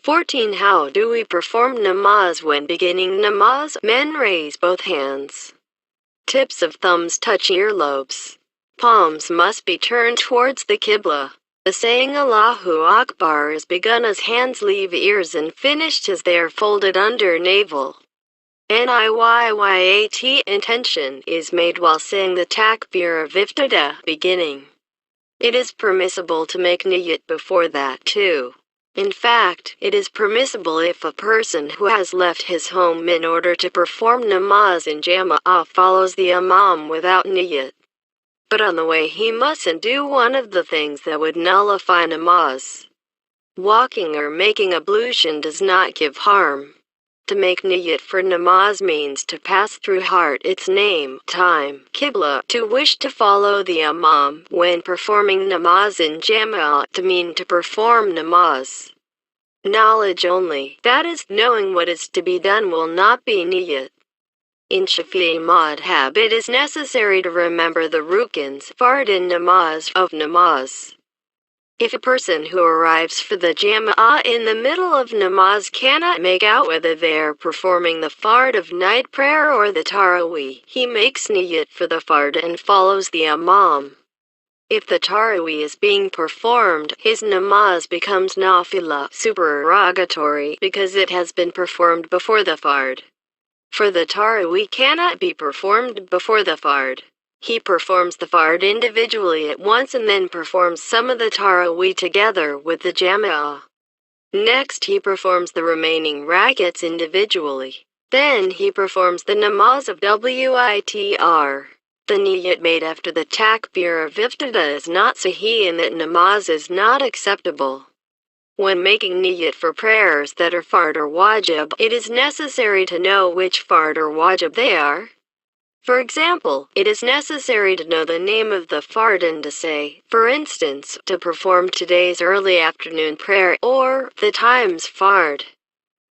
14. How do we perform namaz when beginning namaz? Men raise both hands. Tips of thumbs touch earlobes. Palms must be turned towards the Qibla. The saying Allahu Akbar is begun as hands leave ears and finished as they are folded under navel. Niyyat intention is made while saying the takbir of iftida beginning. It is permissible to make niyyat before that too. In fact, it is permissible if a person who has left his home in order to perform namaz in jama'ah follows the imam without niyyat. But on the way he mustn't do one of the things that would nullify namaz. Walking or making ablution does not give harm. To make niyyat for namaz means to pass through heart its name, time, qibla, to wish to follow the imam when performing namaz in jama'ah, to mean to perform namaz. Knowledge only, that is, knowing what is to be done, will not be niyyat. In Shafi'i madhab it is necessary to remember the rukns, fard in namaz, of namaz. If a person who arrives for the jama'ah in the middle of namaz cannot make out whether they are performing the fard of night prayer or the tarawih, he makes niyyat for the fard and follows the imam. If the tarawih is being performed, his namaz becomes nafila, supererogatory, because it has been performed before the fard. For the tarawih cannot be performed before the fard. He performs the fard individually at once and then performs some of the tarawih together with the jama'ah. Next he performs the remaining rakats individually. Then he performs the namaz of witr. The niyyat made after the takbir of iftida is not sahih and that namaz is not acceptable. When making niyyat for prayers that are fard or wajib, it is necessary to know which fard or wajib they are. For example, it is necessary to know the name of the fard and to say, for instance, to perform today's early afternoon prayer, or the times fard.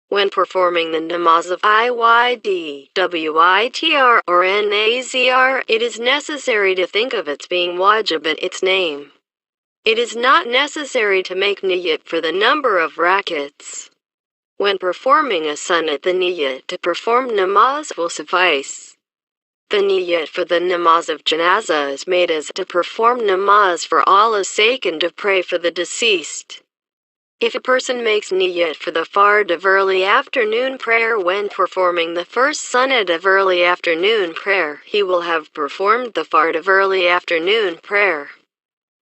When performing the namaz of Iyd, Witr, or Nazr, it is necessary to think of its being wajib and its name. It is not necessary to make niyyat for the number of rakats. When performing a sunnat, the niyyat to perform namaz will suffice. The niyyat for the namaz of janazah is made as to perform namaz for Allah's sake and to pray for the deceased. If a person makes niyyat for the fard of early afternoon prayer when performing the first sunnat of early afternoon prayer, he will have performed the fard of early afternoon prayer.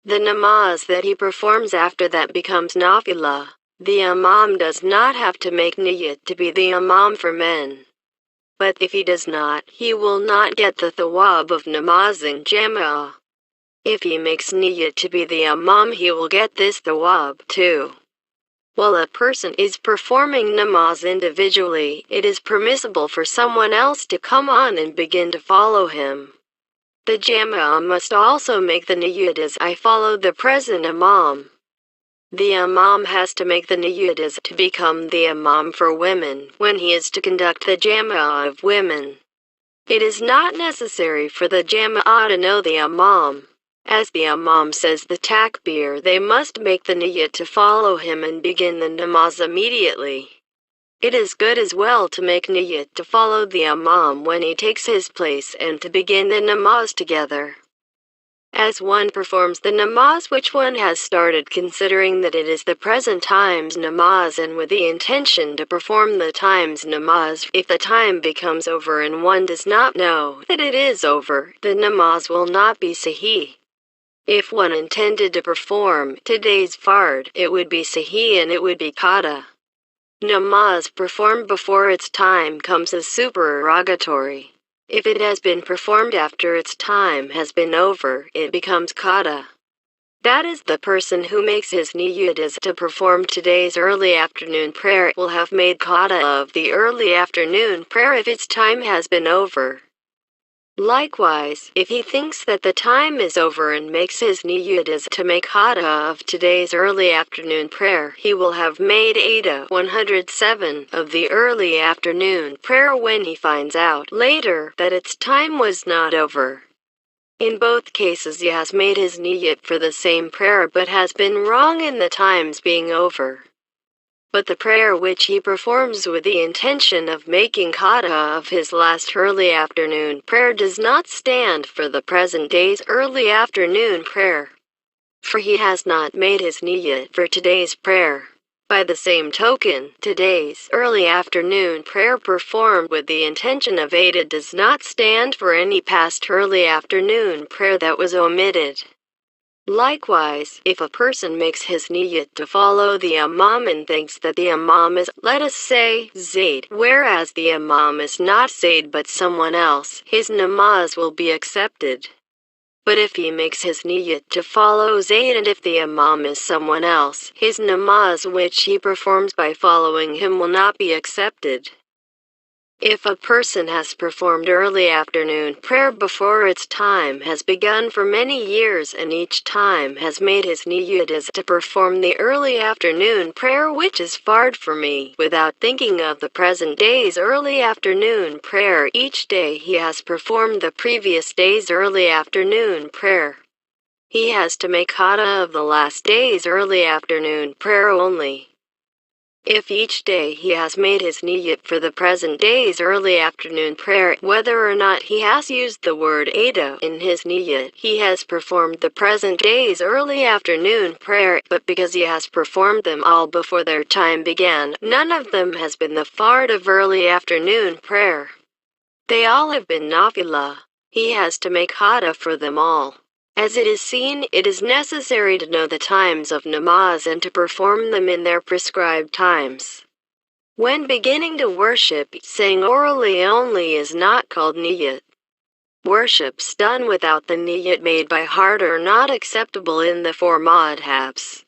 The namaz that he performs after that becomes nafila. The imam does not have to make niyyat to be the imam for men. But if he does not, he will not get the thawab of namaz in jama'ah. If he makes niyyat to be the imam, he will get this thawab too. While a person is performing namaz individually, it is permissible for someone else to come on and begin to follow him. The jama'ah must also make the niyyat as I follow the present imam. The imam has to make the niyyat as to become the imam for women when he is to conduct the jama'ah of women. It is not necessary for the jama'ah to know the imam. As the imam says the takbir, they must make the niyyat to follow him and begin the namaz immediately. It is good as well to make niyyat to follow the imam when he takes his place and to begin the namaz together. As one performs the namaz which one has started, considering that it is the present time's namaz and with the intention to perform the time's namaz, if the time becomes over and one does not know that it is over, the namaz will not be sahih. If one intended to perform today's fard, it would be sahih and it would be qada. Namaz performed before its time comes as supererogatory. If it has been performed after its time has been over, it becomes qada. That is, the person who makes his niyyat as to perform today's early afternoon prayer will have made qada of the early afternoon prayer if its time has been over. Likewise, if he thinks that the time is over and makes his niyyat as to make qada of today's early afternoon prayer, he will have made Ada 107 of the early afternoon prayer when he finds out later that its time was not over. In both cases he has made his niyyat for the same prayer but has been wrong in the times being over. But the prayer which he performs with the intention of making kata of his last early afternoon prayer does not stand for the present day's early afternoon prayer, for he has not made his niyat for today's prayer. By the same token, today's early afternoon prayer performed with the intention of Ada does not stand for any past early afternoon prayer that was omitted. Likewise, if a person makes his niyat to follow the imam and thinks that the imam is, let us say, Zayd, whereas the imam is not Zayd but someone else, his namaz will be accepted. But if he makes his niyat to follow Zayd and if the imam is someone else, his namaz which he performs by following him will not be accepted. If a person has performed early afternoon prayer before its time has begun for many years and each time has made his niyat as to perform the early afternoon prayer which is fard for me, without thinking of the present day's early afternoon prayer, each day he has performed the previous day's early afternoon prayer. He has to make kata of the last day's early afternoon prayer only. If each day he has made his niyat for the present day's early afternoon prayer, whether or not he has used the word Ada in his niyat, he has performed the present day's early afternoon prayer, but because he has performed them all before their time began, none of them has been the fard of early afternoon prayer. They all have been nafila. He has to make kata for them all. As it is seen, it is necessary to know the times of namaz and to perform them in their prescribed times. When beginning to worship, saying orally only is not called niyat. Worships done without the niyat made by heart are not acceptable in the four madhabs.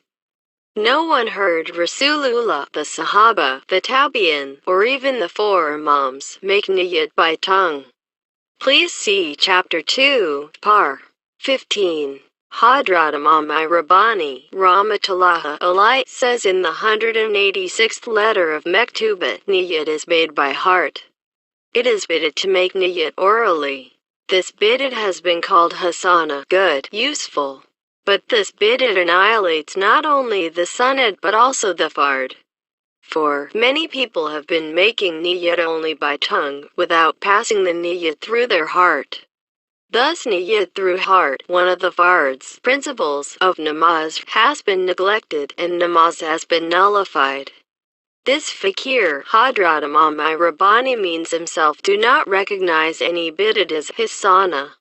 No one heard Rasulullah, the Sahaba, the Tabi'in, or even the four imams make niyat by tongue. Please see Chapter 2, Par 15. Hadrat Imam Rabbani, Rahmatullah Alayh, says in the 186th letter of Mektubat, niyat is made by heart. It is bid'ah to make niyat orally. This bid'ah has been called hasana, good, useful. But this bid'ah annihilates not only the sunnat but also the fard. For many people have been making niyat only by tongue, without passing the niyat through their heart. Thus niyat through heart, one of the fards, principles, of namaz, has been neglected and namaz has been nullified. This fakir, Hadrat Imam Rabbani, means himself do not recognize any bid'at as his sana.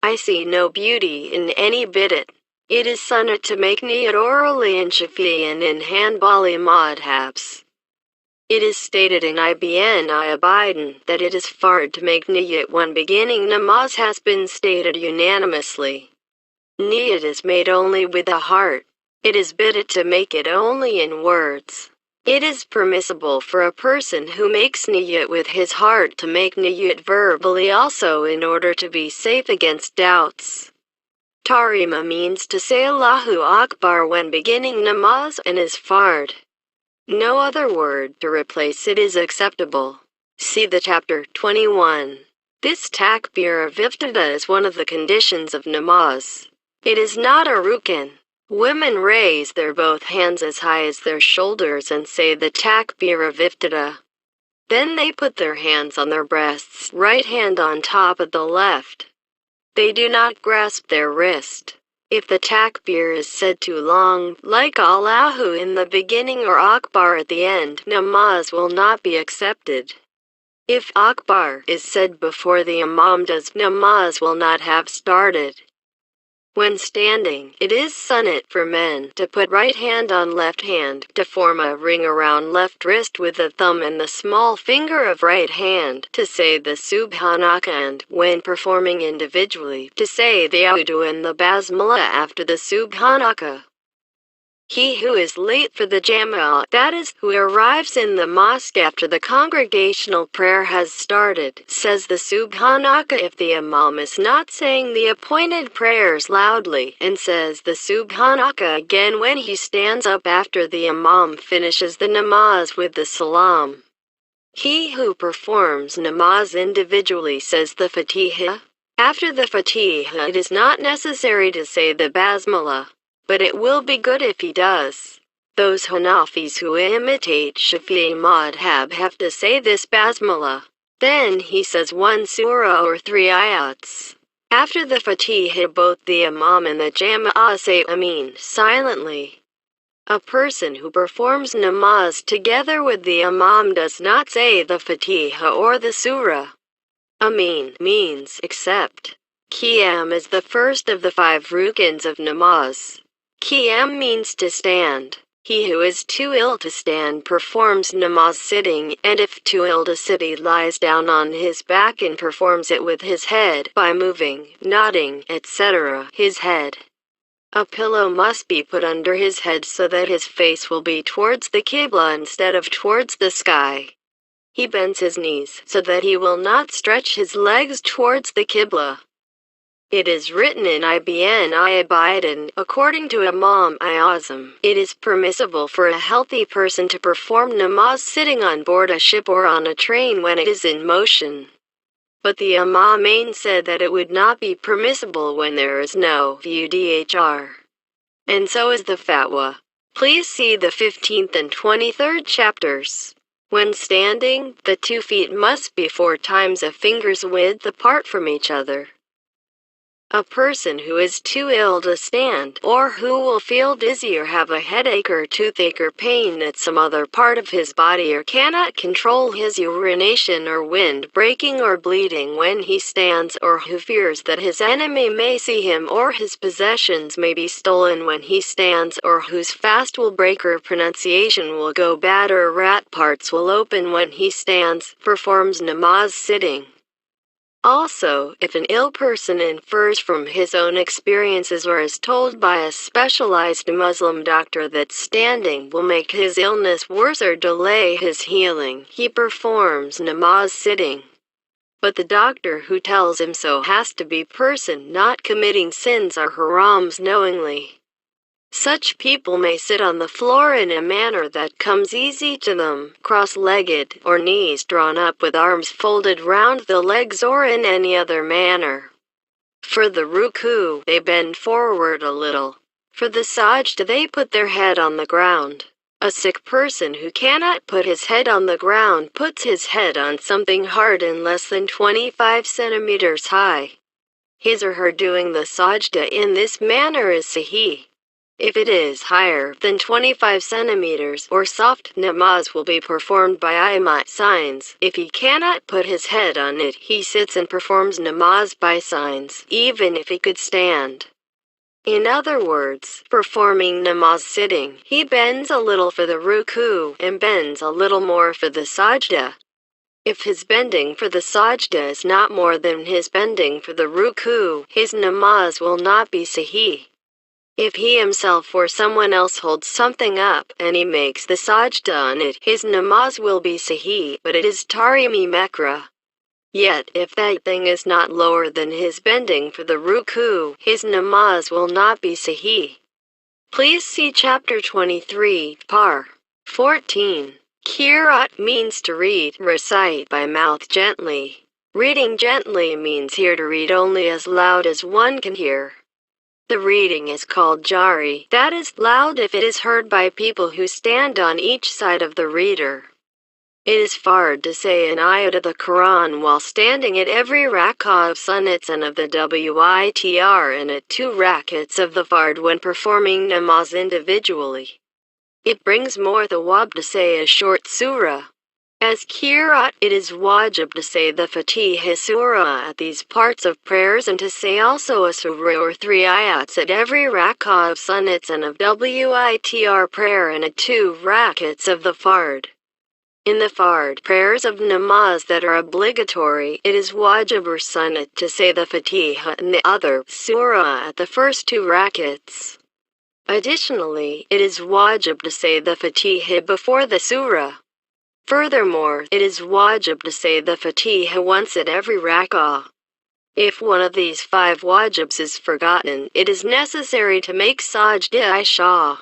I see no beauty in any bid'at. It is sunnah to make niyat orally in Shafi'i and in Hanbali madhabs. It is stated in Ibn Abidin that it is fard to make niyat when beginning namaz has been stated unanimously. Niyat is made only with the heart. It is bid'ah to make it only in words. It is permissible for a person who makes niyat with his heart to make niyat verbally also in order to be safe against doubts. Tarima means to say Allahu Akbar when beginning namaz and is fard. No other word to replace it is acceptable. See the chapter 21. This takbir of iftada is one of the conditions of namaz. It is not a rukin. Women raise their both hands as high as their shoulders and say the takbir of iftada. Then they put their hands on their breasts, right hand on top of the left. They do not grasp their wrist. If the takbir is said too long, like Allahu in the beginning or Akbar at the end, namaz will not be accepted. If Akbar is said before the imam does, namaz will not have started. When standing, it is sunnat for men to put right hand on left hand, to form a ring around left wrist with the thumb and the small finger of right hand, to say the Subhanaka, and, when performing individually, to say the Audu and the Basmala after the Subhanaka. He who is late for the Jama'ah, that is, who arrives in the mosque after the congregational prayer has started, says the Subhanaka if the Imam is not saying the appointed prayers loudly, and says the Subhanaka again when he stands up after the Imam finishes the namaz with the salam. He who performs namaz individually says the Fatiha. After the Fatiha it is not necessary to say the Basmala, but it will be good if he does. Those Hanafis who imitate Shafi'i madhab have to say this basmala. Then he says one surah or 3 ayats. After the Fatiha, both the Imam and the Jama'ah say Ameen silently. A person who performs namaz together with the Imam does not say the Fatiha or the surah. Ameen means accept. Qiyam is the first of the 5 rukns of namaz. Qiyam means to stand. He who is too ill to stand performs namaz sitting, and if too ill to sit, he lies down on his back and performs it with his head by moving, nodding, etc. his head. A pillow must be put under his head so that his face will be towards the Qibla instead of towards the sky. He bends his knees so that he will not stretch his legs towards the Qibla. It is written in Ibn Abidan, according to Imam Azam, it is permissible for a healthy person to perform namaz sitting on board a ship or on a train when it is in motion. But the Imamain said that it would not be permissible when there is no udhr. And so is the fatwa. Please see the 15th and 23rd chapters. When standing, the 2 feet must be 4 times a finger's width apart from each other. A person who is too ill to stand, or who will feel dizzy or have a headache or toothache or pain at some other part of his body, or cannot control his urination or wind breaking or bleeding when he stands, or who fears that his enemy may see him or his possessions may be stolen when he stands, or whose fast will break or pronunciation will go bad or rat parts will open when he stands, performs namaz sitting. Also, if an ill person infers from his own experiences or is told by a specialized Muslim doctor that standing will make his illness worse or delay his healing, he performs namaz sitting. But the doctor who tells him so has to be person not committing sins or harams knowingly. Such people may sit on the floor in a manner that comes easy to them, cross-legged, or knees drawn up with arms folded round the legs, or in any other manner. For the ruku, they bend forward a little. For the sajda, they put their head on the ground. A sick person who cannot put his head on the ground puts his head on something hard and less than 25 centimeters high. His or her doing the sajda in this manner is sahih. If it is higher than 25 centimeters or soft, namaz will be performed by aymat signs. If he cannot put his head on it, he sits and performs namaz by signs, even if he could stand. In other words, performing namaz sitting, he bends a little for the ruku and bends a little more for the sajda. If his bending for the sajda is not more than his bending for the ruku, his namaz will not be sahih. If he himself or someone else holds something up and he makes the sajda on it, his namaz will be sahih, but it is tarimi mekra. Yet, if that thing is not lower than his bending for the ruku, his namaz will not be sahih. Please see chapter 23, par. 14. Qiraat means to read, recite by mouth gently. Reading gently means here to read only as loud as one can hear. The reading is called jari, that is, loud if it is heard by people who stand on each side of the reader. It is fard to say an ayat of the Quran while standing at every rak'ah of sunnats and of the witr and at 2 rak'ats of the fard when performing namaz individually. It brings more thawab to say a short surah. As qiraat, it is wajib to say the Fatiha surah at these parts of prayers and to say also a surah or 3 ayats at every rak'ah of sunnats and of witr prayer and at 2 rak'ats of the fard. In the fard prayers of namaz that are obligatory, it is wajib or sunnat to say the Fatiha and the other surah at the first 2 rak'ats. Additionally, it is wajib to say the Fatiha before the surah. Furthermore, it is wajib to say the Fatiha once at every rak'ah. If one of these 5 wajibs is forgotten, it is necessary to make sajda isha.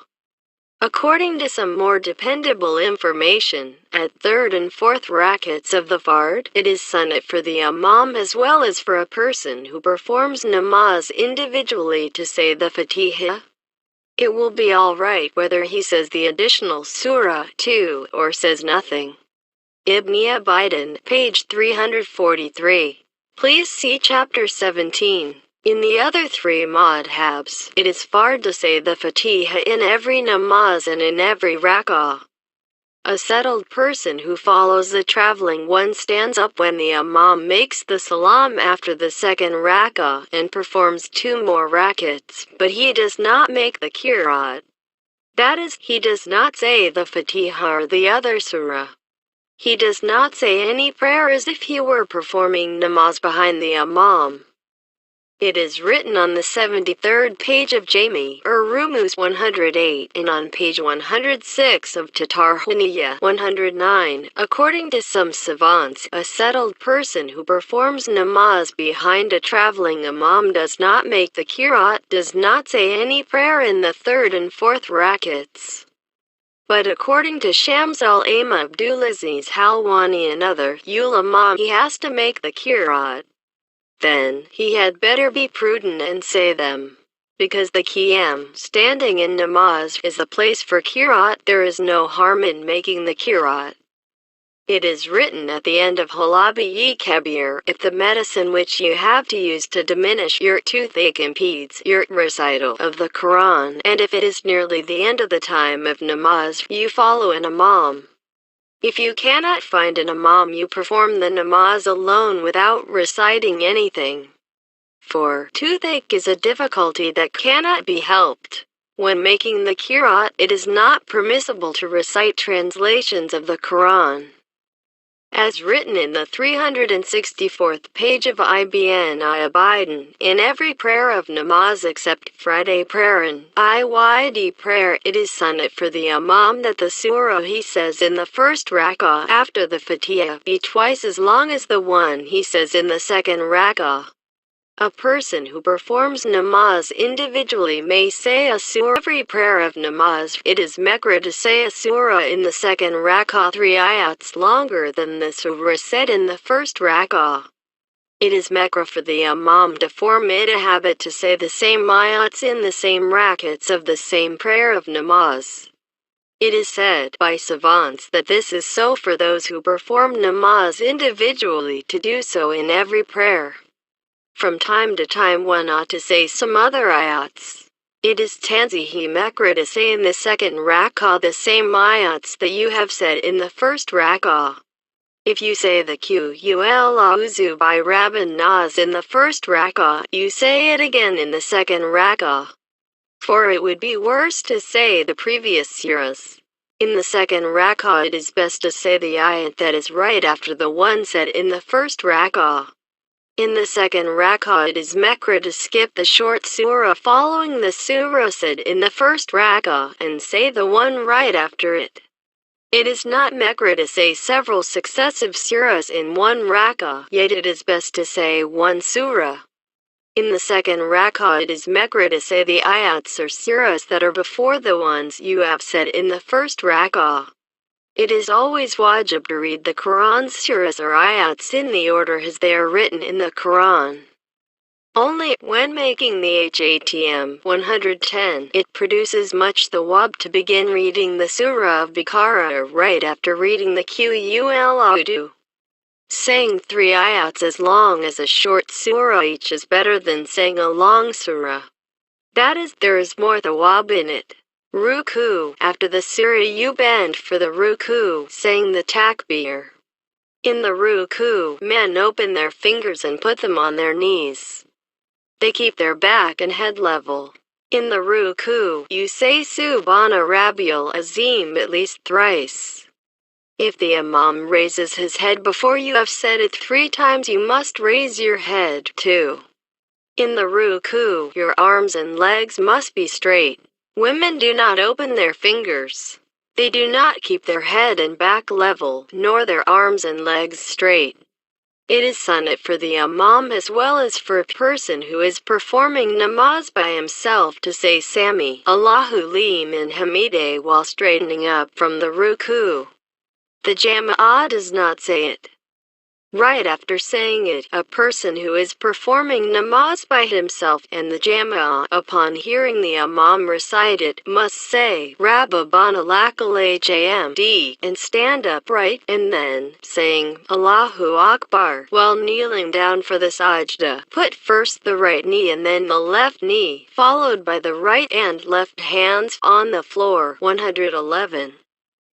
According to some more dependable information, at 3rd and 4th rak'ats of the fard, it is sunnat for the imam as well as for a person who performs namaz individually to say the Fatiha. It will be alright whether he says the additional surah too or says nothing. Ibn Abidin, page 343. Please see chapter 17. In the other three madhabs, it is fard to say the Fatiha in every namaz and in every rak'ah. A settled person who follows the traveling one stands up when the imam makes the salam after the second rak'ah and performs 2 more rak'ats, but he does not make the qira'at. That is, he does not say the Fatiha or the other surah. He does not say any prayer as if he were performing namaz behind the imam. It is written on the 73rd page of Jami or Rumuz 108 and on page 106 of Tatarhaniya 109. According to some savants, a settled person who performs namaz behind a traveling imam does not make the qira'at, does not say any prayer in the third and fourth rak'ats. But according to Shams al-Aim Abdulaziz Halwani and other ulama, he has to make the qira'at. Then, he had better be prudent and say them. Because the qiyam, standing in namaz, is the place for qira'at, there is no harm in making the qira'at. It is written at the end of Halabi Kabir, if the medicine which you have to use to diminish your toothache impedes your recital of the Quran, and if it is nearly the end of the time of namaz, you follow an imam. If you cannot find an imam, you perform the namaz alone without reciting anything. For toothache is a difficulty that cannot be helped. When making the qira'at, it is not permissible to recite translations of the Quran. As written in the 364th page of Ibn Abidin, in every prayer of namaz except Friday prayer and Eid prayer, it is sunnat for the imam that the surah he says in the first rak'ah after the Fatiha be twice as long as the one he says in the second rak'ah. A person who performs namaz individually may say a surah every prayer of namaz. It is makruh to say a surah in the second rak'ah 3 ayats longer than the surah said in the first rak'ah. It is makruh for the imam to form it a habit to say the same ayats in the same rak'ats of the same prayer of namaz. It is said by savants that this is so for those who perform namaz individually to do so in every prayer. From time to time one ought to say some other ayats. It is tanzihi makruh to say in the second rak'ah the same ayats that you have said in the first rak'ah. If you say the qul a'udhu by Rabbin Nas in the first rak'ah, you say it again in the second rak'ah. For it would be worse to say the previous surahs. In the second rak'ah it is best to say the ayat that is right after the one said in the first rak'ah. In the second rak'ah it is makruh to skip the short surah following the surah said in the first rak'ah and say the one right after it. It is not makruh to say several successive surahs in one rak'ah, yet it is best to say one surah. In the second rak'ah it is makruh to say the ayats or surahs that are before the ones you have said in the first rak'ah. It is always wajib to read the Quran's surahs or ayats in the order as they are written in the Quran. Only when making the Hatm 110, it produces much thawab to begin reading the Surah of Baqarah right after reading the Qul A'udhu. Saying 3 ayats as long as a short surah each is better than saying a long surah. That is, there is more thawab in it. Ruku. After the surah you bend for the ruku, saying the takbir. In the ruku, men open their fingers and put them on their knees. They keep their back and head level. In the ruku, you say Subhana Rabbil Azim at least thrice. If the imam raises his head before you have said it 3 times, you must raise your head too. In the ruku, your arms and legs must be straight. Women do not open their fingers. They do not keep their head and back level, nor their arms and legs straight. It is sunnat for the imam as well as for a person who is performing namaz by himself to say Sami Allahu liman hamide while straightening up from the ruku. The jama'ah does not say it. Right after saying it, a person who is performing namaz by himself and the jama'ah, upon hearing the imam recite it, must say, Rabbana lakal hamd, and stand upright, and then, saying, Allahu Akbar, while kneeling down for the sajda, put first the right knee and then the left knee, followed by the right and left hands, on the floor. 111.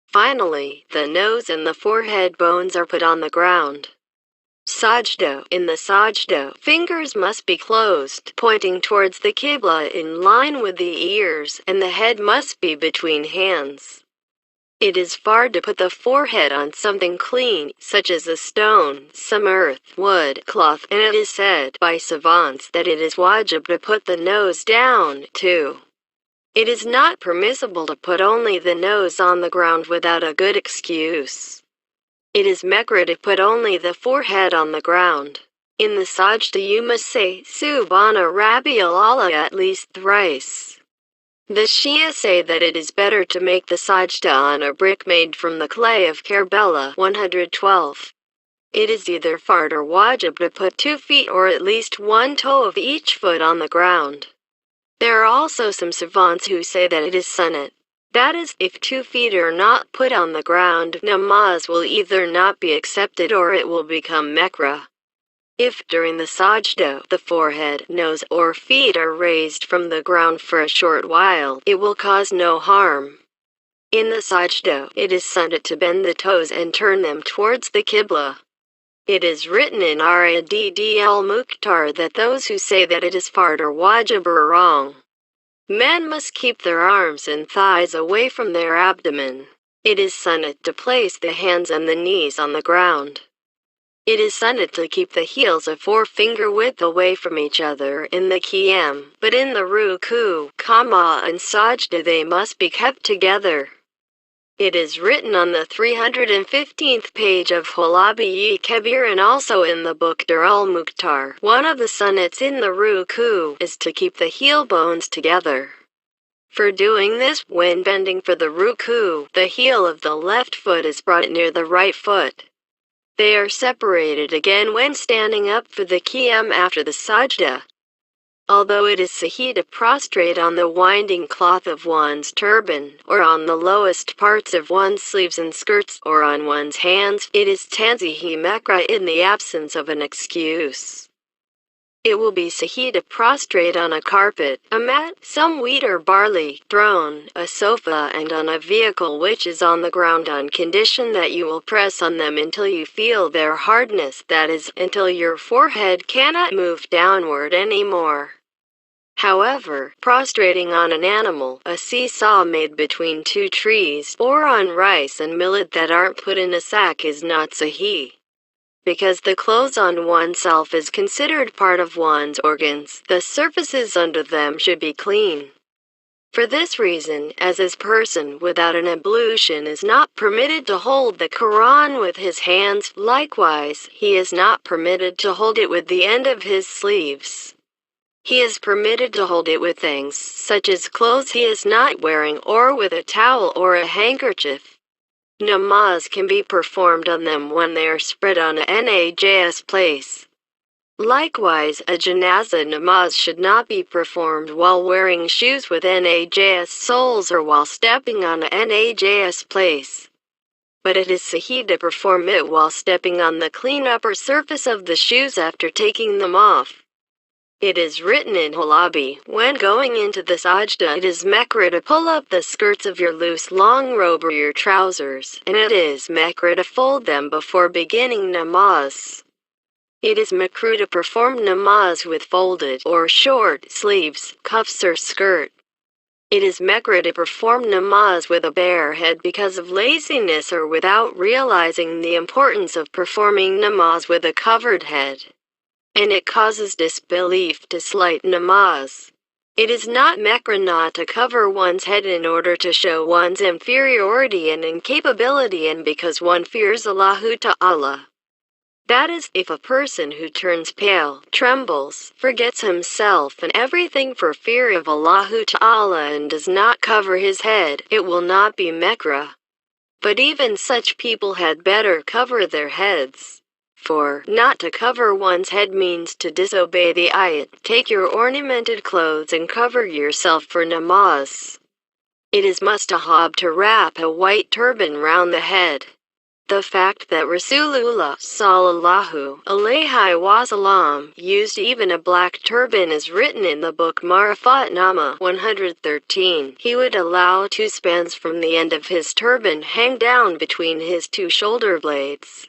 Finally, the nose and the forehead bones are put on the ground. Sajda. In the sajda, fingers must be closed, pointing towards the qibla in line with the ears, and the head must be between hands. It is fard to put the forehead on something clean, such as a stone, some earth, wood, cloth, and it is said by savants that it is wajib to put the nose down, too. It is not permissible to put only the nose on the ground without a good excuse. It is makruh to put only the forehead on the ground. In the sajda you must say Subhana Rabbiyal A'la at least thrice. The Shia say that it is better to make the sajda on a brick made from the clay of Karbala. 112. It is either fard or wajib to put 2 feet or at least 1 toe of each foot on the ground. There are also some savants who say that it is sunnat. That is, if 2 feet are not put on the ground, namaz will either not be accepted or it will become makruh. If, during the sajda, the forehead, nose, or feet are raised from the ground for a short while, it will cause no harm. In the sajda, it is sunnat to bend the toes and turn them towards the qibla. It is written in Radd al-Mukhtar that those who say that it is fard or wajib are wrong. Men must keep their arms and thighs away from their abdomen. It is sunnat to place the hands and the knees on the ground. It is sunnat to keep the heels a 4-finger width away from each other in the qiyam, but in the ruku, qama, and sajda they must be kept together. It is written on the 315th page of Hulabi Kabir and also in the book Dur al-Mukhtar. One of the sunnats in the ruku is to keep the heel bones together. For doing this, when bending for the ruku, the heel of the left foot is brought near the right foot. They are separated again when standing up for the qiyam after the sajda. Although it is sahih to prostrate on the winding cloth of one's turban, or on the lowest parts of one's sleeves and skirts, or on one's hands, it is tanzihi makruh in the absence of an excuse. It will be sahih to prostrate on a carpet, a mat, some wheat or barley, throne, a sofa, and on a vehicle which is on the ground on condition that you will press on them until you feel their hardness, that is, until your forehead cannot move downward anymore. However, prostrating on an animal, a seesaw made between 2 trees, or on rice and millet that aren't put in a sack is not sahih. Because the clothes on oneself is considered part of one's organs, the surfaces under them should be clean. For this reason, as his person without an ablution is not permitted to hold the Quran with his hands, likewise, he is not permitted to hold it with the end of his sleeves. He is permitted to hold it with things, such as clothes he is not wearing, or with a towel or a handkerchief. Namaz can be performed on them when they are spread on a najis place. Likewise, a janazah namaz should not be performed while wearing shoes with najis soles or while stepping on a najis place. But it is sahih to perform it while stepping on the clean upper surface of the shoes after taking them off. It is written in Hulabi, when going into the sajda it is makruh to pull up the skirts of your loose long robe or your trousers, and it is makruh to fold them before beginning namaz. It is makruh to perform namaz with folded or short sleeves, cuffs or skirt. It is makruh to perform namaz with a bare head because of laziness or without realizing the importance of performing namaz with a covered head. And it causes disbelief to slight namaz. It is not makruh not to cover one's head in order to show one's inferiority and incapability and because one fears Allahu Ta'ala. That is, if a person who turns pale, trembles, forgets himself and everything for fear of Allahu Ta'ala and does not cover his head, it will not be makruh. But even such people had better cover their heads. For not to cover one's head means to disobey the ayat. Take your ornamented clothes and cover yourself for namaz. It is mustahab to wrap a white turban round the head. The fact that Rasulullah sallallahu alaihi wasallam used even a black turban is written in the book Marifat Nama 113. He would allow two spans from the end of his turban hang down between his two shoulder blades.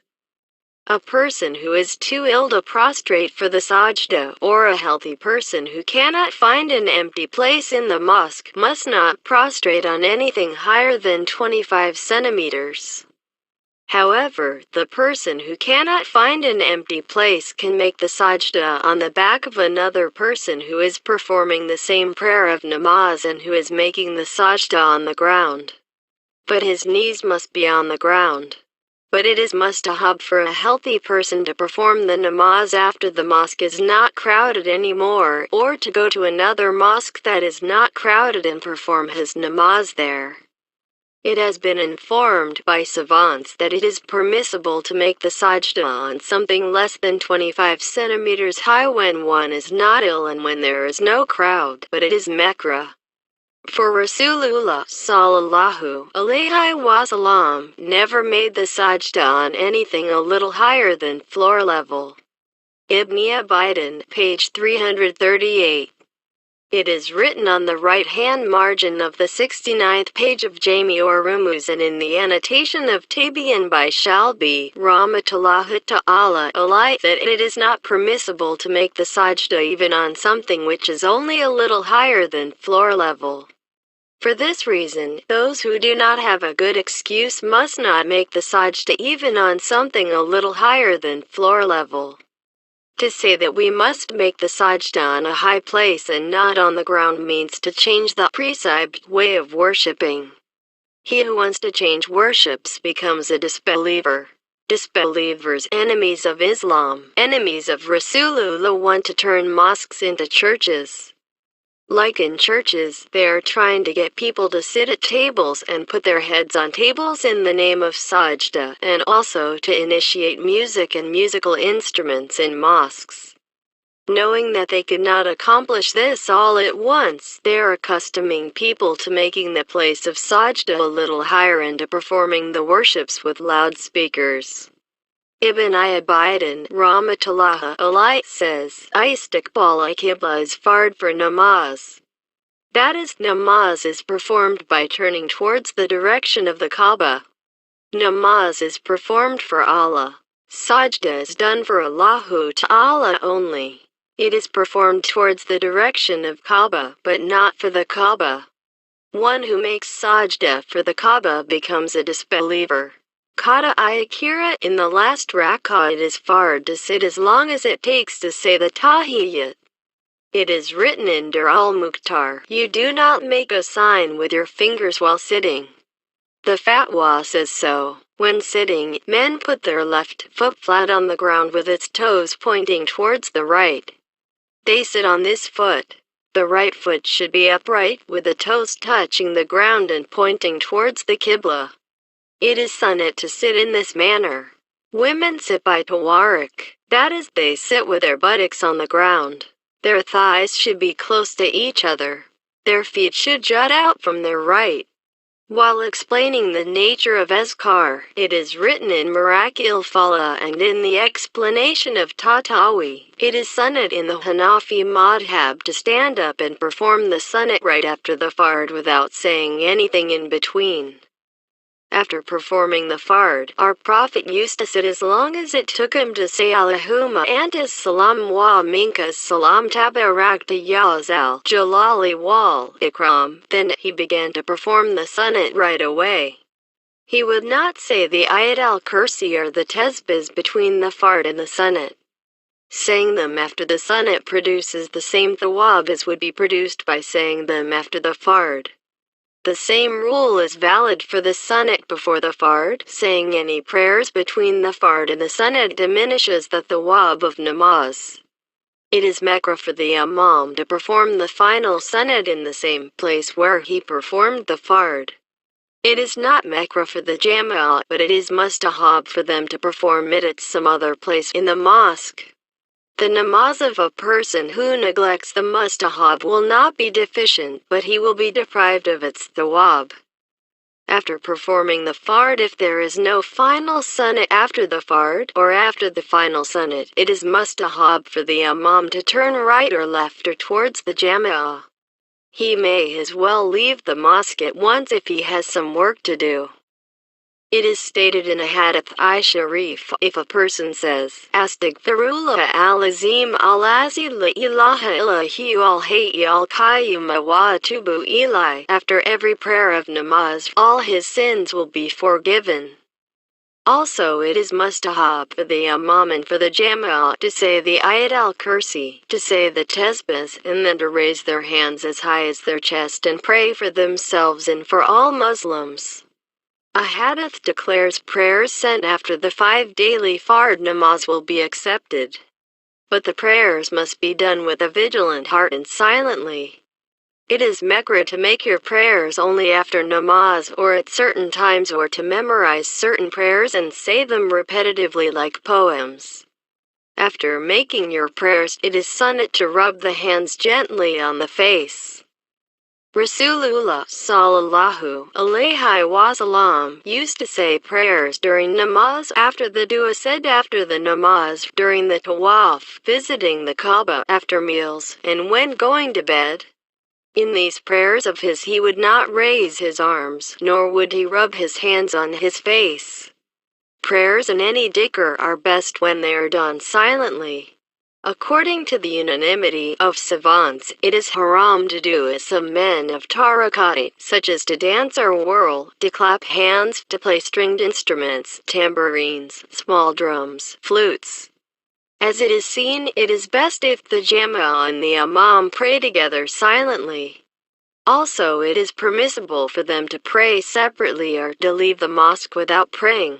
A person who is too ill to prostrate for the sajda, or a healthy person who cannot find an empty place in the mosque, must not prostrate on anything higher than 25 centimeters. However, the person who cannot find an empty place can make the sajda on the back of another person who is performing the same prayer of namaz and who is making the sajda on the ground. But his knees must be on the ground. But it is mustahab for a healthy person to perform the namaz after the mosque is not crowded anymore, or to go to another mosque that is not crowded and perform his namaz there. It has been informed by savants that it is permissible to make the sajda on something less than 25 centimeters high when one is not ill and when there is no crowd, but it is makruh. For Rasulullah sallallahu alaihi wasallam never made the sajda on anything a little higher than floor level. Ibn Abidin, page 338. It is written on the right-hand margin of the 69th page of Jami or Rumuz and in the annotation of Tabi'in by Shalbi, Rahmatullahi ta'ala alayh, that it is not permissible to make the sajda even on something which is only a little higher than floor level. For this reason, those who do not have a good excuse must not make the sajda even on something a little higher than floor level. To say that we must make the sajda on a high place and not on the ground means to change the prescribed way of worshipping. He who wants to change worships becomes a disbeliever. Disbelievers, enemies of Islam, enemies of Rasulullah, want to turn mosques into churches. Like in churches, they are trying to get people to sit at tables and put their heads on tables in the name of sajda, and also to initiate music and musical instruments in mosques. Knowing that they could not accomplish this all at once, they are accustoming people to making the place of sajda a little higher and to performing the worships with loudspeakers. Ibn Abidin, Rahmatullahi alayh, says, Istiqbal al-Qibla is fard for namaz. That is, namaz is performed by turning towards the direction of the Kaaba. Namaz is performed for Allah. Sajda is done for Allahu Ta'ala only. It is performed towards the direction of Kaaba, but not for the Kaaba. One who makes sajda for the Kaaba becomes a disbeliever. Qada Ayakira, in the last rak'ah it is fard to sit as long as it takes to say the tahiyyat. It is written in Dur al-Mukhtar, you do not make a sign with your fingers while sitting. The fatwa says so. When sitting, men put their left foot flat on the ground with its toes pointing towards the right. They sit on this foot. The right foot should be upright with the toes touching the ground and pointing towards the Qibla. It is sunnah to sit in this manner. Women sit by tawarik, that is, they sit with their buttocks on the ground. Their thighs should be close to each other. Their feet should jut out from their right. While explaining the nature of azkar, it is written in Marakil Fala and in the explanation of Tatawi, it is sunnah in the Hanafi madhab to stand up and perform the sunnah right after the fard without saying anything in between. After performing the fard, our Prophet used to sit as long as it took him to say Allahumma antas salam wa minkas salam tabarakta ya zal jalali wal ikram. Then he began to perform the sunnah right away. He would not say the ayat al-kursi or the tasbihs between the fard and the sunnah. Saying them after the sunnah produces the same thawab as would be produced by saying them after the fard. The same rule is valid for the sunnah before the fard. Saying any prayers between the fard and the sunnah diminishes the thawab of namaz. It is makruh for the imam to perform the final sunnah in the same place where he performed the fard. It is not makruh for the jama'ah, but it is mustahab for them to perform it at some other place in the mosque. The namaz of a person who neglects the mustahab will not be deficient, but he will be deprived of its thawab. After performing the fard, if there is no final sunnat after the fard, or after the final sunnat, it is mustahab for the imam to turn right or left or towards the jama'ah. He may as well leave the mosque at once if he has some work to do. It is stated in a hadith Sharif, if a person says, Astaghfirullah al-azim al-azi la ilaha illahi al-hayy al-qayyum wa atubu ilai, after every prayer of namaz, all his sins will be forgiven. Also, it is mustahab for the imam and for the jama'ah to say the ayat al-kursi, to say the tasbih, and then to raise their hands as high as their chest and pray for themselves and for all Muslims. A hadith declares prayers sent after the 5 daily fard namaz will be accepted. But the prayers must be done with a vigilant heart and silently. It is makruh to make your prayers only after namaz or at certain times, or to memorize certain prayers and say them repetitively like poems. After making your prayers, it is sunnat to rub the hands gently on the face. Rasulullah sallallahu alayhi wasallam used to say prayers during namaz after the dua said after the namaz, during the tawaf, visiting the Kaaba, after meals, and when going to bed. In these prayers of his he would not raise his arms, nor would he rub his hands on his face. Prayers in any dhikr are best when they are done silently. According to the unanimity of savants, it is haram to do as some men of tariqat, such as to dance or whirl, to clap hands, to play stringed instruments, tambourines, small drums, flutes. As it is seen, it is best if the jama'ah and the imam pray together silently. Also, it is permissible for them to pray separately or to leave the mosque without praying.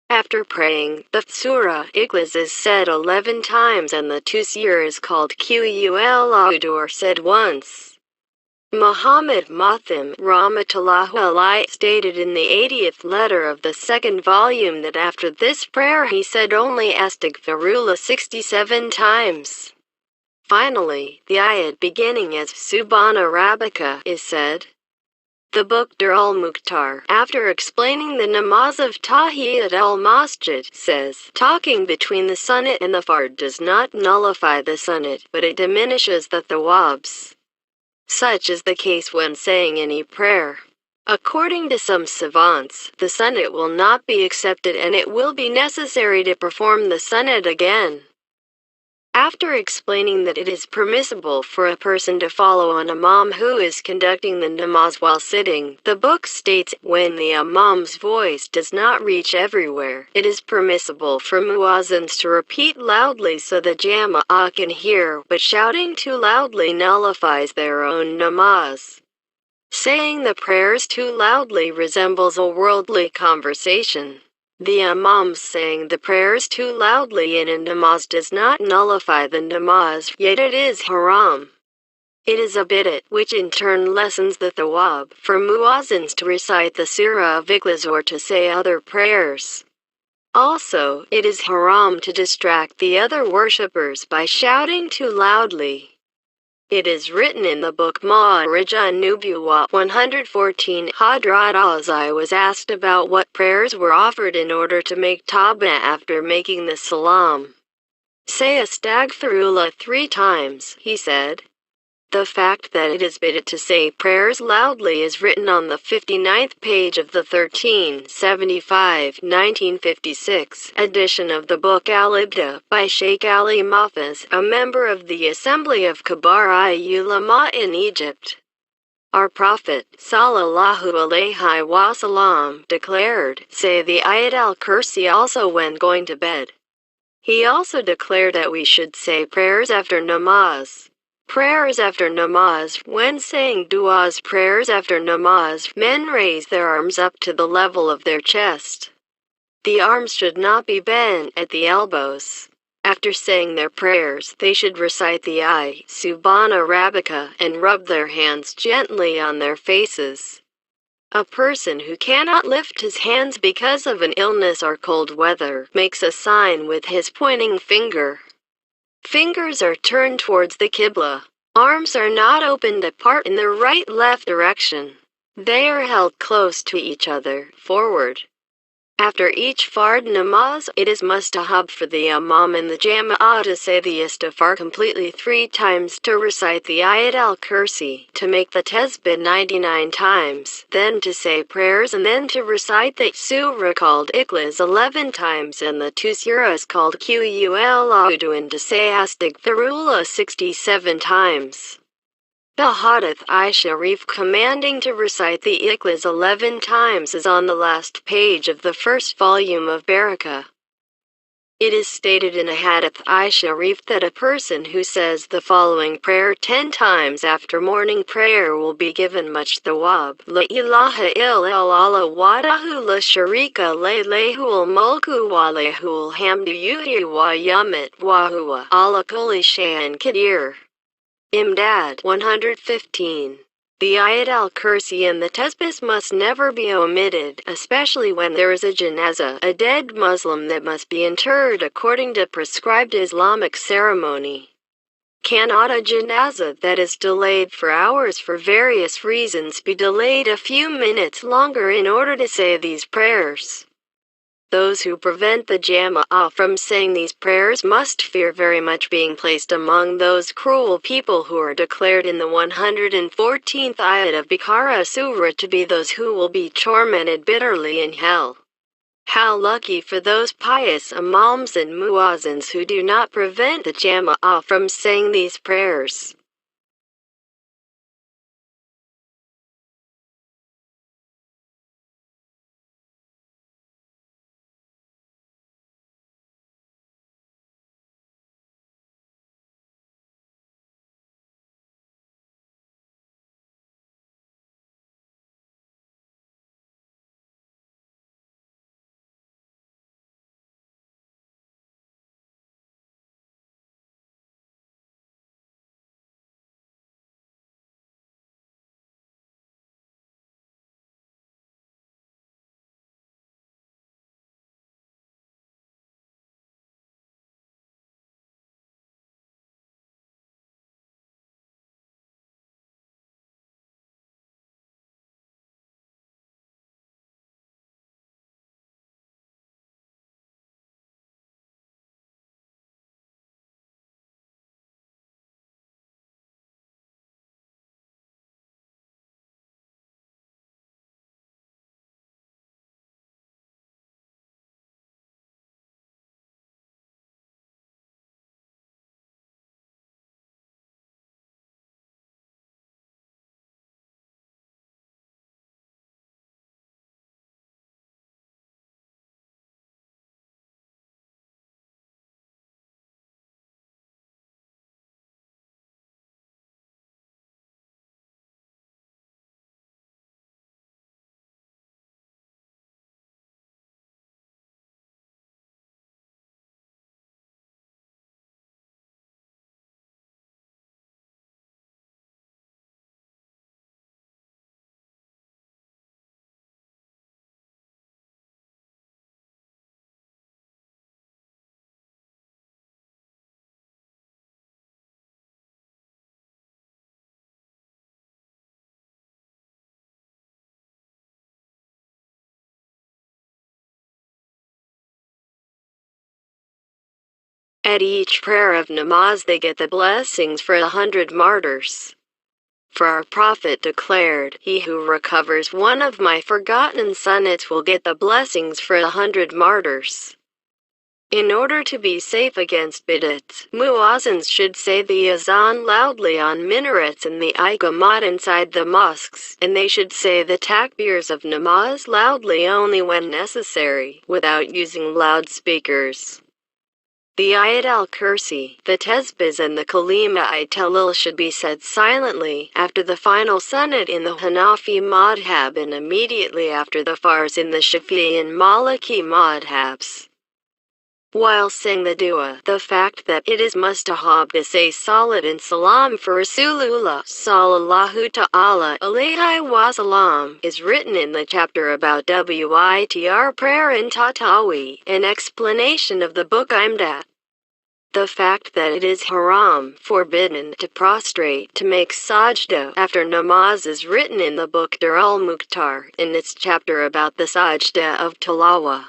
After praying, the Surah Ikhlas is said 11 times and the Tusir is called Qul said once. Muhammad Mathim Rahmatullahu Alayhi stated in the 80th letter of the 2nd volume that after this prayer he said only Astaghfirullah 67 times. Finally, the ayat beginning as Subhana Rabbika is said. The book Dur al-Mukhtar, after explaining the namaz of Tahiyyat al-Masjid, says, talking between the sunnat and the fard does not nullify the sunnat, but it diminishes the thawabs. Such is the case when saying any prayer. According to some savants, the sunnat will not be accepted and it will be necessary to perform the sunnat again. After explaining that it is permissible for a person to follow an imam who is conducting the namaz while sitting, the book states, when the imam's voice does not reach everywhere, it is permissible for muazzins to repeat loudly so the jama'ah can hear, but shouting too loudly nullifies their own namaz. Saying the prayers too loudly resembles a worldly conversation. The imam saying the prayers too loudly in a namaz does not nullify the namaz, yet it is haram. It is a bid'at, which in turn lessens the thawab, for muazzins to recite the Surah of Ikhlas or to say other prayers. Also, it is haram to distract the other worshippers by shouting too loudly. It is written in the book Ma'arij an-Nubuwah 114. Hadrat Azai was asked about what prayers were offered in order to make tawbah after making the salam. Say Astaghfirullah 3 times, he said. The fact that it is bid'ah to say prayers loudly is written on the 59th page of the 1375 1956 edition of the book Al-Ibda by Sheikh Ali Mafaz, a member of the Assembly of Kibar-i-Ulama in Egypt. Our Prophet sallallahu alayhi wasallam declared, say the ayat al-Kursi also when going to bed. He also declared that we should say prayers after namaz. Prayers after namaz. When saying du'as, prayers after namaz, men raise their arms up to the level of their chest. The arms should not be bent at the elbows. After saying their prayers, they should recite the ayat Subhana Rabbika and rub their hands gently on their faces. A person who cannot lift his hands because of an illness or cold weather makes a sign with his pointing finger. Fingers are turned towards the Qibla. Arms are not opened apart in the right-left direction. They are held close to each other, forward. After each fard namaz, it is mustahab for the imam and the jama'ah to say the istighfar completely 3 times, to recite the ayat al-kursi, to make the tasbih 99 times, then to say prayers, and then to recite the surah called Ikhlas 11 times and the 2 surahs called Qul A'udhu, and to say astaghfirullah 67 times. The Hadith Sharif commanding to recite the Ikhlas 11 times is on the last page of the first volume of Barakah. It is stated in a Hadith Sharif that a person who says the following prayer 10 times after morning prayer will be given much thawab. La ilaha illallah wahdahu la sharika lahul mulku wa lahul hamdu yuhyi wa yumit wa huwa ala kulli shay'in qadir. Imdad 115. The ayat al-kursi and the tasbihs must never be omitted, especially when there is a janazah, a dead Muslim that must be interred according to prescribed Islamic ceremony. Cannot a janazah that is delayed for hours for various reasons be delayed a few minutes longer in order to say these prayers? Those who prevent the jama'ah from saying these prayers must fear very much being placed among those cruel people who are declared in the 114th ayat of Baqarah Surah to be those who will be tormented bitterly in hell. How lucky for those pious imams and muazzins who do not prevent the jama'ah from saying these prayers. At each prayer of namaz they get the blessings for 100 martyrs. For our Prophet declared, "He who recovers one of my forgotten sonnets will get the blessings for 100 martyrs." In order to be safe against bid'at, muazzins should say the azan loudly on minarets and the iqamat inside the mosques, and they should say the takbirs of namaz loudly only when necessary, without using loudspeakers. The ayat al-kursi, the tasbihs and the kalima-i-tahlil should be said silently after the final sunnat in the Hanafi madhab and immediately after the fars in the Shafi'i and Maliki madhabs. While saying the dua, the fact that it is mustahab to say salat and salam for Rasulullah sallallahu ta'ala alayhi wasallam is written in the chapter about WITR prayer in Tatawi, an explanation of the book Imdat. The fact that it is haram, forbidden, to prostrate to make sajda after namaz is written in the book Dar al-Mukhtar, in its chapter about the sajda of tilawah.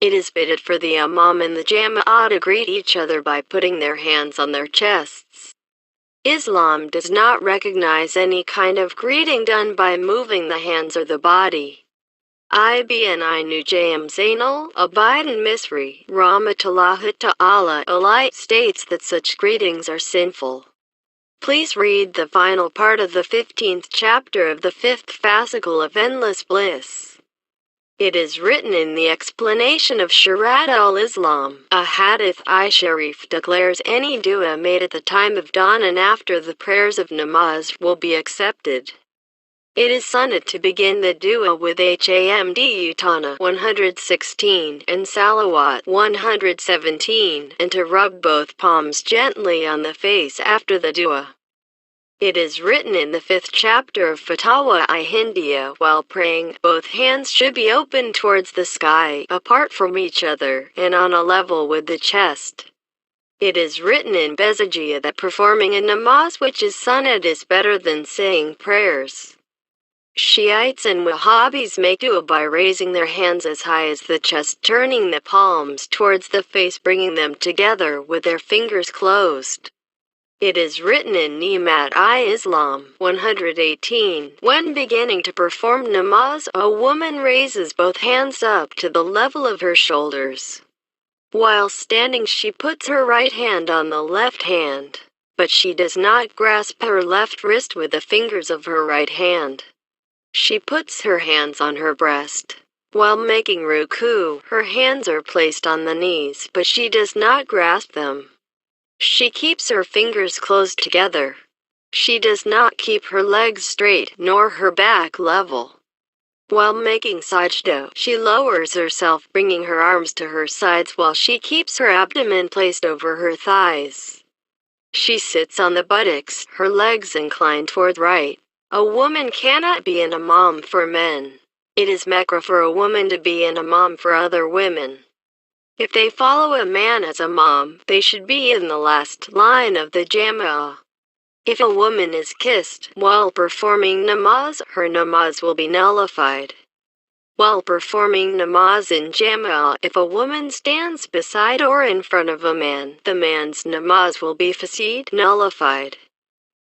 It is fitted for the imam and the jama'ah to greet each other by putting their hands on their chests. Islam does not recognize any kind of greeting done by moving the hands or the body. Ibn Nujaym Zainal Abidin Misri Rahmatullahi Ta'ala Alai states that such greetings are sinful. Please read the final part of the 15th chapter of the 5th fascicle of Endless Bliss. It is written in the explanation of Sharat al-Islam. A hadith I-Sharif declares any dua made at the time of dawn and after the prayers of namaz will be accepted. It is sunnah to begin the dua with Hamd Utana 116 and Salawat 117 and to rub both palms gently on the face after the dua. It is written in the 5th chapter of Fatawa I-Hindiya, while praying, both hands should be open towards the sky, apart from each other, and on a level with the chest. It is written in Bezajiya that performing a namaz which is sunnat is better than saying prayers. Shiites and Wahhabis make dua by raising their hands as high as the chest, turning the palms towards the face, bringing them together with their fingers closed. It is written in Ni'mat I-Islam 118, when beginning to perform namaz, a woman raises both hands up to the level of her shoulders. While standing, she puts her right hand on the left hand, but she does not grasp her left wrist with the fingers of her right hand. She puts her hands on her breast. While making ruku, her hands are placed on the knees, but she does not grasp them. She keeps her fingers closed together. She does not keep her legs straight nor her back level. While making sajda, she lowers herself, bringing her arms to her sides while she keeps her abdomen placed over her thighs. She sits on the buttocks, her legs inclined toward right. A woman cannot be an imam for men. It is makruh for a woman to be an imam for other women. If they follow a man as imam, they should be in the last line of the jama'ah. If a woman is kissed while performing namaz, her namaz will be nullified. While performing namaz in jama'ah, if a woman stands beside or in front of a man, the man's namaz will be fasid, nullified.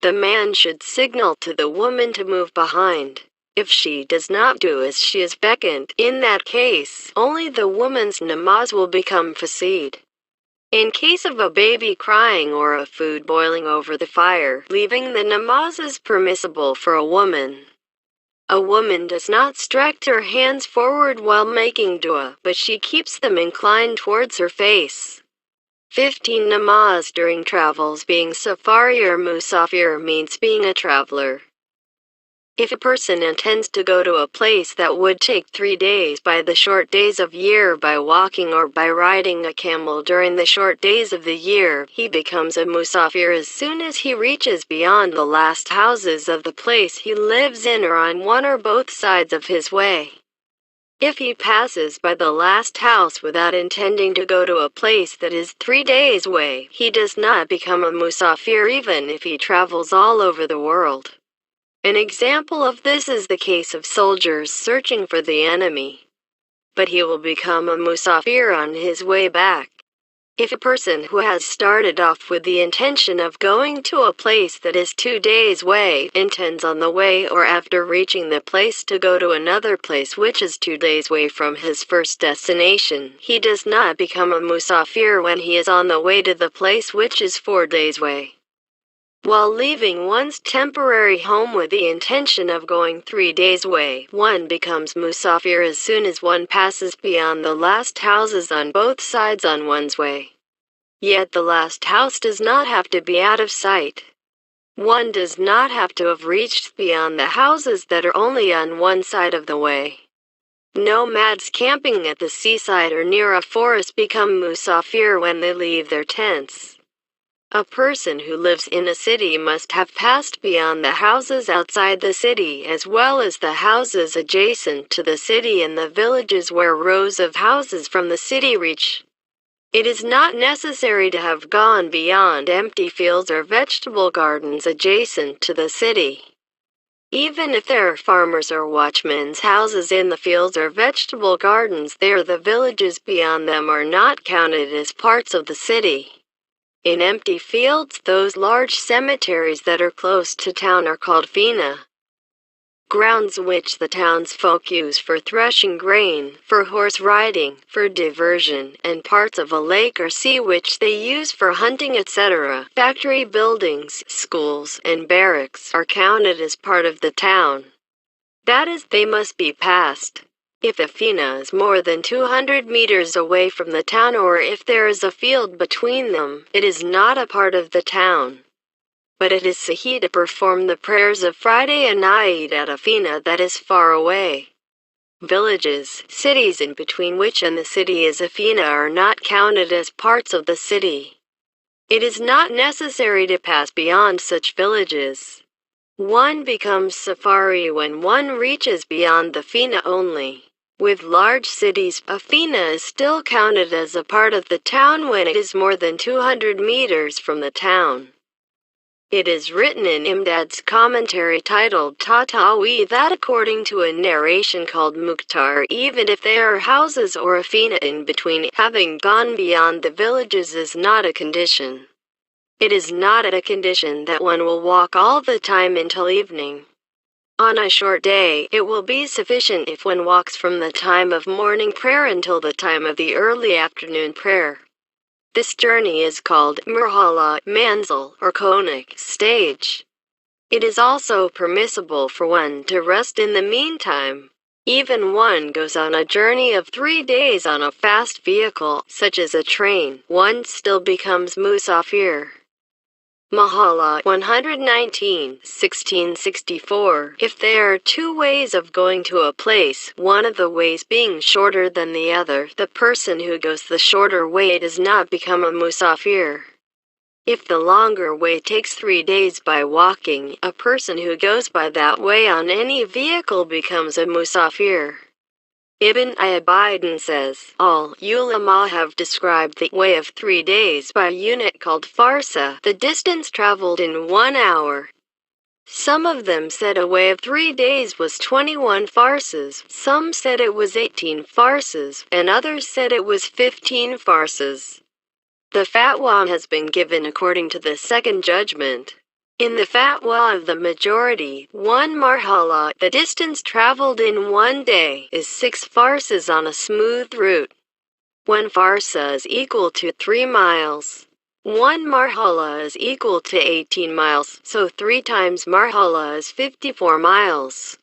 The man should signal to the woman to move behind. If she does not do as she is beckoned, in that case, only the woman's namaz will become fasid. In case of a baby crying or a food boiling over the fire, leaving the namaz is permissible for a woman. A woman does not stretch her hands forward while making dua, but she keeps them inclined towards her face. 15 Namaz during travels. Being safari or musafir means being a traveler. If a person intends to go to a place that would take 3 days by the short days of year by walking or by riding a camel during the short days of the year, he becomes a musafir as soon as he reaches beyond the last houses of the place he lives in or on one or both sides of his way. If he passes by the last house without intending to go to a place that is 3 days away, he does not become a musafir even if he travels all over the world. An example of this is the case of soldiers searching for the enemy. But he will become a musafir on his way back. If a person who has started off with the intention of going to a place that is 2 days away intends on the way or after reaching the place to go to another place which is 2 days away from his first destination, he does not become a musafir when he is on the way to the place which is 4 days away. While leaving one's temporary home with the intention of going 3 days away, one becomes musafir as soon as one passes beyond the last houses on both sides on one's way. Yet the last house does not have to be out of sight. One does not have to have reached beyond the houses that are only on one side of the way. Nomads camping at the seaside or near a forest become musafir when they leave their tents. A person who lives in a city must have passed beyond the houses outside the city as well as the houses adjacent to the city and the villages where rows of houses from the city reach. It is not necessary to have gone beyond empty fields or vegetable gardens adjacent to the city. Even if there are farmers or watchmen's houses in the fields or vegetable gardens there, the villages beyond them are not counted as parts of the city. In empty fields, those large cemeteries that are close to town are called fina. Grounds which the townsfolk use for threshing grain, for horse riding, for diversion, and parts of a lake or sea which they use for hunting, etc. Factory buildings, schools, and barracks are counted as part of the town. That is, they must be passed. If the fina is more than 200 meters away from the town or if there is a field between them, it is not a part of the town. But it is sahih to perform the prayers of Friday and Eid at a fina that is far away. Villages, cities in between which and the city is a fina are not counted as parts of the city. It is not necessary to pass beyond such villages. One becomes safari when one reaches beyond the fina only. With large cities, a fina is still counted as a part of the town when it is more than 200 meters from the town. It is written in Imdad's commentary titled Tatawi that according to a narration called Mukhtar, even if there are houses or a fina in between, having gone beyond the villages is not a condition. It is not a condition that one will walk all the time until evening. On a short day, it will be sufficient if one walks from the time of morning prayer until the time of the early afternoon prayer. This journey is called Marhala, Manzil, or Konik, stage. It is also permissible for one to rest in the meantime. Even one goes on a journey of 3 days on a fast vehicle, such as a train, one still becomes musafir. Mahala 119, 1664. If there are 2 ways of going to a place, one of the ways being shorter than the other, the person who goes the shorter way does not become a musafir. If the longer way takes 3 days by walking, a person who goes by that way on any vehicle becomes a musafir. Ibn Abidin says, all ulama have described the way of 3 days by a unit called farsa, the distance traveled in 1 hour. Some of them said a way of 3 days was 21 farsas, some said it was 18 farsas, and others said it was 15 farsas. The fatwa has been given according to the second judgment. In the fatwa of the majority, 1 marhala, the distance traveled in 1 day, is 6 farsas on a smooth route. 1 farsa is equal to 3 miles. 1 marhala is equal to 18 miles, so 3 times marhala is 54 miles.